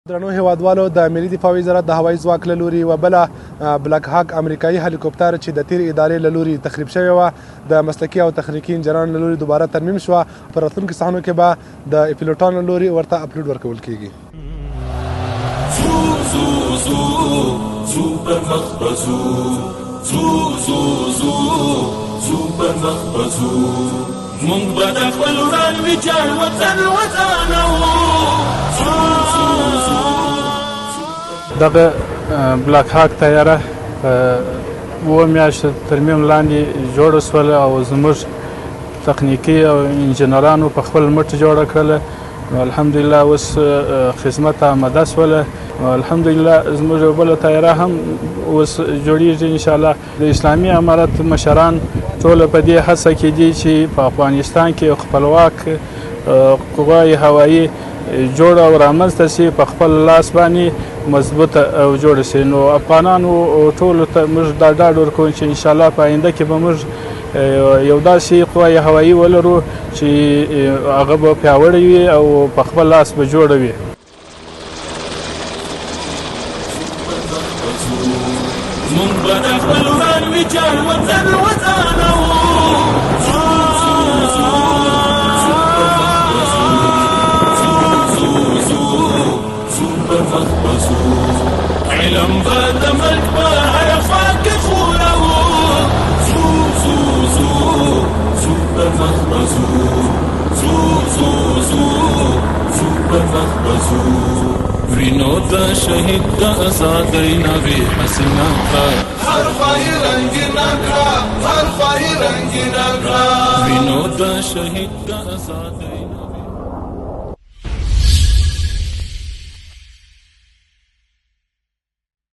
درنو هیوادوالو د ملي دفاع وزارت د هوایي ځواک له لوري یوه بله بلک هاک امریکایي هلیکوپټر چې د تیر ادارې له لوري تخریب شوې وه د مسلکي او تخنیکي انجنیرانو له لوري دوباره ترمیم شوه. په راتلونکو ساعتونو کې به د پیلوټانو له لوري ورته اپلوډ ورکول کیږي. مونږ به د خپل وران ویجاړ وطن ودانو. دغه بلاک هاک طیاره اوه میاشتې ترمیم لاندې جوړه شوله او زموږ تخنیکي او انجنیرانو په خپل مټ جوړه کړله. الحمدلله اوس خدمت آماده شوله. الحمدلله زموږ یوه بله طیاره هم اوس جوړیږي انشاءالله. د اسلامي امارت مشران ټوله په دې هڅه کې دي چې په افغانستان کې خپلواک قوای هوایي جوړه او رامنځته شي، په خپل لاس باندې مضبوطه او جوړه شي. نو افغانانو ټولو ته موږ دا ډاډ ورکوو چې انشاءالله په آینده کې به موږ یو داسې قوای هوایي ولرو چې هغه به پیاوړې وي او په خپل لاس به جوړه وي. مونږ به د خپل وران ویجاړ وطن ودانو. علم به د ملک په هره خوا کې خورو. پر مخ به ځو، پر مخ به ځو. وینو د شهید د ازادۍ نوې حسینه کړه، هر خوا یې رنګینه کړه، هر خوا یې رنګینه کړه. وینو د شهید د ازادۍ